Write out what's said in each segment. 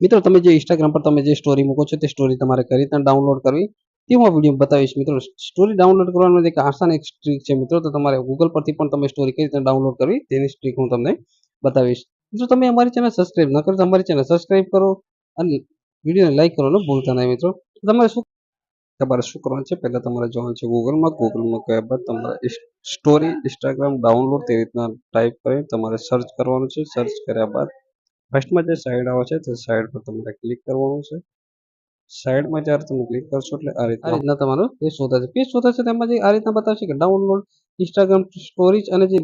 મિત્રો તમે જે ઇન્સ્ટાગ્રામ પર તમે જે સ્ટોરી મૂકો છો તે સ્ટોરી તમારે કઈ રીતના ડાઉનલોડ કરવી તે હું આ વિડીયો બતાવીશ મિત્રો. સ્ટોરી ડાઉનલોડ કરવાનો એક આસાન એક ટ્રીક છે મિત્રો. તો તમારે ગૂગલ પરથી પણ તમે સ્ટોરી કઈ રીતના ડાઉનલોડ કરવી તેની ટ્રીક હું તમને બતાવીશ. મિત્રો તમે અમારી ચેનલ સબસ્ક્રાઇબ ન કરો તો અમારી ચેનલ સબસ્ક્રાઇબ કરો અને વિડીયોને લાઈક કરવાનું ભૂલતા નહીં મિત્રો. તમારે શું કરવાનું છે, પહેલા તમારે જવાનું છે ગૂગલમાં ગયા બાદ તમારે સ્ટોરી ઇન્સ્ટાગ્રામ ડાઉનલોડ તે રીતના ટાઈપ કરી તમારે સર્ચ કરવાનું છે. સર્ચ કર્યા બાદ ફર્સ્ટમાં જે સાઈડ આવે છે તે સાઈડ પર તમારે ક્લિક કરવાનું છે. સાઈડમાં જ્યારે તમે ક્લિક કરશો એટલે આ રીતના તમારું પેજ શોધાશે. પેજ શોધાશે તેમાં જે આ રીતના બતાવશે કે ડાઉનલોડ ઇન્સ્ટાગ્રામ સ્ટોરીજ અને જે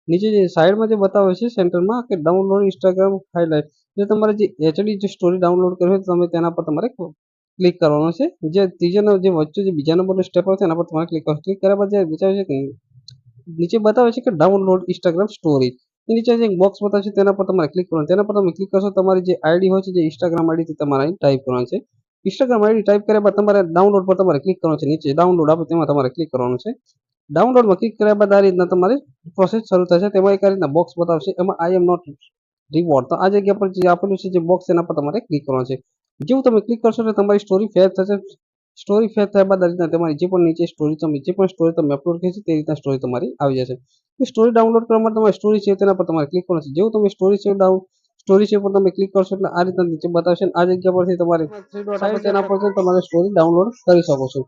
નીચે જે સાઈડમાં જે બતાવે છે સેન્ટરમાં કે ડાઉનલોડ ઇન્સ્ટાગ્રામ હાઇલાઇટ, જો તમારે જે એચડી જે સ્ટોરી ડાઉનલોડ કરવી હોય તો તમે તેના પર તમારે ક્લિક કરવાનું છે. જે ત્રીજાનો જે વચ્ચે જે બીજા નંબરનો સ્ટેપ આવે છે એના પર તમારે ક્લિક કરો. ક્લિક કર્યા બાદ જે બતાવે છે કે નીચે બતાવે છે કે ડાઉનલોડ ઇન્સ્ટાગ્રામ સ્ટોરી, નીચે જે બોક્સ બતાવે છે તેના પર તમારે ક્લિક કરવાનું. તેના પર તમે ક્લિક કરશો તમારી જે આઈડી હોય છે, જે ઇન્સ્ટાગ્રામ આઈડી તે તમારે અહીં ટાઈપ કરવાનું છે. ઇન્સ્ટાગ્રામ આઈડી ટાઈપ કર્યા બાદ તમારે ડાઉનલોડ પર તમારે ક્લિક કરવાનું છે. નીચે ડાઉનલોડ આપે તેમાં તમારે ક્લિક કરવાનું છે. ડાઉનલોડમાં ક્લિક કર્યા બાદ આ રીતના તમારી પ્રોસેસ શરૂ થશે. તેમાં એક આ રીતના બોક્સ બતાવશે, એમાં આઈ એમ નોટ રિવોર્ડ, તો આ જગ્યા પર જે આપેલું છે જે બોક્સ એના પર તમારે ક્લિક કરવાનું છે. જેવું તમે ક્લિક કરશો એટલે તમારી સ્ટોરી ફેર થશે. સ્ટોરી ફેર થયા બાદ આ રીતના તમારી જે પણ નીચે સ્ટોરી તમે અપલોડ કરી છે તે રીતના સ્ટોરી તમારી આવી જશે. સ્ટોરી ડાઉનલોડ કરવા માટે તમારે સ્ટોરી છે તેના પર તમારે ક્લિક કરવાનું છે. જેવું તમે સ્ટોરી છે પર તમે ક્લિક કરશો એટલે આ રીતના નીચે બતાવશે. આ જગ્યા પરથી તમારે થ્રી ડોટ આપે તેના પર તમારે સ્ટોરી ડાઉનલોડ કરી શકો છો.